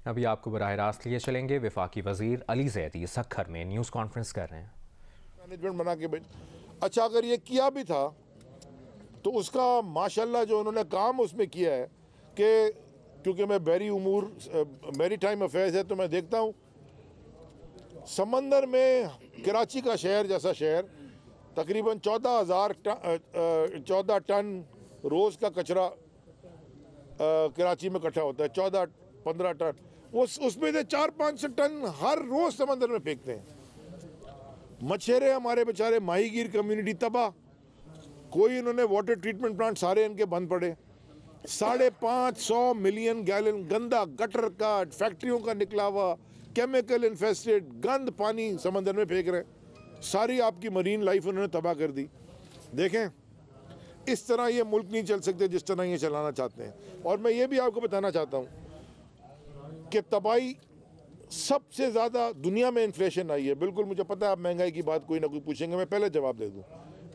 अभी आपको बराह रास्त लिए चलेंगे। वफाकी वजीर अली ज़ैदी सक्खर में न्यूज़ कॉन्फ्रेंस कर रहे हैं। मैनेजमेंट बना के अच्छा, अगर ये किया भी था तो उसका माशाल्लाह जो उन्होंने काम उसमें किया है कि क्योंकि मैं मेरी टाइम अफेयर्स है तो मैं देखता हूँ समंदर में कराची का शहर जैसा शहर तकरीबन 14 टन रोज़ का कचरा कराची में इकट्ठा होता है। 14-15 टन उसमें से 400-500 टन हर रोज़ समंदर में फेंकते हैं। मछेरे हमारे बेचारे माहीगीर कम्युनिटी तबाह। कोई इन्होंने वाटर ट्रीटमेंट प्लांट सारे इनके बंद पड़े। 550 मिलियन गैलन गंदा गटर का फैक्ट्रियों का निकला हुआ केमिकल इन्फेस्टेड गंद पानी समंदर में फेंक रहे। सारी आपकी मरीन लाइफ उन्होंने तबाह कर दी। देखें, इस तरह ये मुल्क नहीं चल सकते जिस तरह ये चलाना चाहते हैं। और मैं ये भी आपको बताना चाहता हूँ कि तबाही सबसे ज़्यादा दुनिया में इन्फ्लेशन आई है। बिल्कुल मुझे पता है आप महंगाई की बात कोई ना कोई पूछेंगे, मैं पहले जवाब दे दूँ।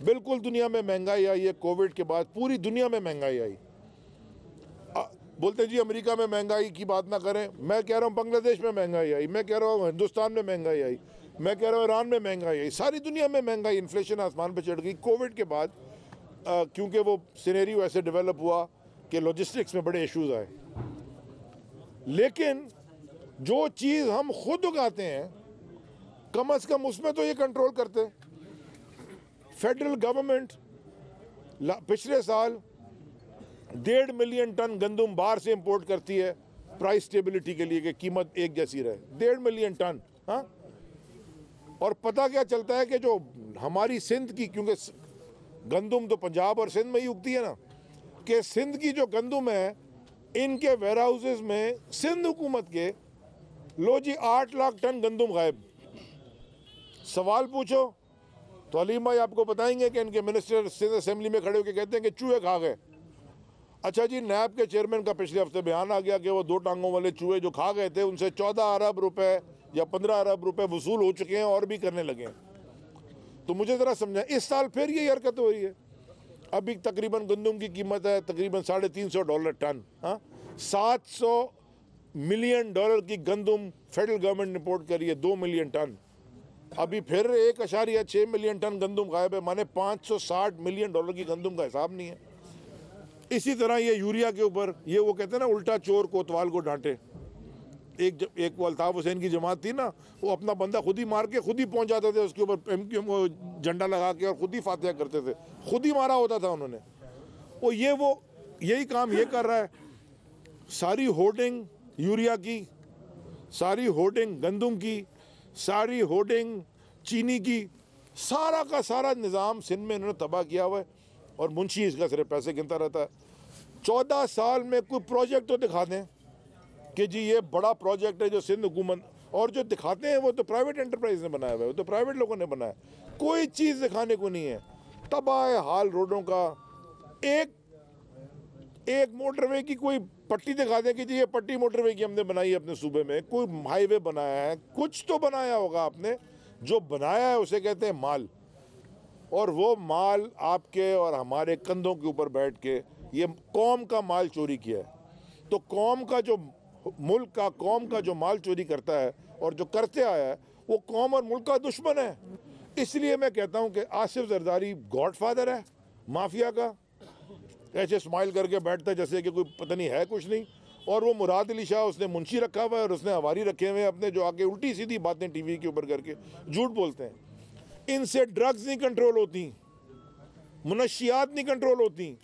बिल्कुल दुनिया में महंगाई आई है। कोविड के बाद पूरी दुनिया में महंगाई आई। बोलते जी अमेरिका में महंगाई की बात ना करें, मैं कह रहा हूँ बांग्लादेश में महंगाई आई, मैं कह रहा हूँ हिंदुस्तान में महंगाई आई, मैं कह रहा हूँ ईरान में महंगाई आई। सारी दुनिया में महंगाई, इन्फ्लेशन आसमान पर चढ़ गई। कोविड के बाद क्योंकि वो सिनेरियो ऐसे डेवलप हुआ कि लॉजिस्टिक्स में बड़े इश्यूज आए। लेकिन जो चीज़ हम खुद उगाते हैं कम से कम उसमें तो ये कंट्रोल करते। फेडरल गवर्नमेंट पिछले साल 1.5 मिलियन टन गंदम बाहर से इंपोर्ट करती है प्राइस स्टेबिलिटी के लिए कि कीमत एक जैसी रहे। 1.5 मिलियन टन। हाँ, और पता क्या चलता है कि जो हमारी सिंध की, क्योंकि गंदम तो पंजाब और सिंध में ही उगती है ना, कि सिंध की जो गंदम है इनके वेयर हाउसेज में सिंध हुकूमत के लो जी 8 लाख टन गंदम गायब। सवाल पूछो तो अलीम भाई आपको बताएंगे कि इनके मिनिस्टर सिंध असेंबली में खड़े होकर कहते हैं कि चूहे खा गए। अच्छा जी, नैब के चेयरमैन का पिछले हफ्ते बयान आ गया कि वो 2 टांगों वाले चूहे जो खा गए थे उनसे 14 अरब रुपए या 15 अरब रुपए वसूल हो चुके हैं और भी करने लगे हैं। तो मुझे ज़रा समझा, इस साल फिर यही हरकत हो रही है। अभी तकरीबन गंदम की कीमत है तकरीबन $350 टन। हाँ, $700 मिलियन की गंदम फेडरल गवर्नमेंट इंपोर्ट करी है, 2 मिलियन टन। अभी फिर 1.6 मिलियन टन गंदम गायब है, माने $560 मिलियन की गंदम का हिसाब नहीं है। इसी तरह ये यूरिया के ऊपर ये वो कहते हैं ना, उल्टा चोर कोतवाल को डांटे। एक वो अल्ताफ हुसैन की जमात थी ना, वो अपना बंदा खुद ही मार के खुद ही पहुंच जाते थे उसके ऊपर एमक्यूएम को झंडा लगा के और खुद ही फातिहा करते थे, खुद ही मारा होता था उन्होंने। वो यही काम ये कर रहा है। सारी होर्डिंग यूरिया की, सारी होर्डिंग गंदम की, सारी होर्डिंग चीनी की, सारा का सारा निज़ाम सिंध में इन्होंने तबाह किया हुआ है। और मुंशी इसका सिर्फ पैसे गिनता रहता है। 14 साल में कोई प्रोजेक्ट तो दिखा दें कि जी ये बड़ा प्रोजेक्ट है जो सिंध हुकूमत, और जो दिखाते हैं वो तो प्राइवेट एंटरप्राइज ने बनाया हुआ है, वो तो प्राइवेट लोगों ने बनाया। कोई चीज़ दिखाने को नहीं है। तबाह हाल रोडों का। एक मोटरवे की कोई पट्टी दिखा दें कि जी ये पट्टी मोटरवे की हमने बनाई है अपने सूबे में, कोई हाईवे बनाया है, कुछ तो बनाया होगा आपने। जो बनाया है उसे कहते हैं माल, और वो माल आपके और हमारे कंधों के ऊपर बैठ के ये कौम का माल चोरी किया है। तो कौम का जो मुल्क का कौम का जो माल चोरी करता है और जो करते आया है वो कौम और मुल्क का दुश्मन है। इसलिए मैं कहता हूँ कि आसिफ जरदारी गॉडफादर है माफिया का। ऐसे स्माइल करके बैठता है जैसे कि कोई पता नहीं है कुछ नहीं। और वो मुराद अली शाह उसने मुंशी रखा हुआ है और उसने हवारी रखे हुए अपने, जो आके उल्टी सीधी बातें टीवी के ऊपर करके झूठ बोलते हैं। इनसे ड्रग्स नहीं कंट्रोल होती, मुनशियात नहीं कंट्रोल होती,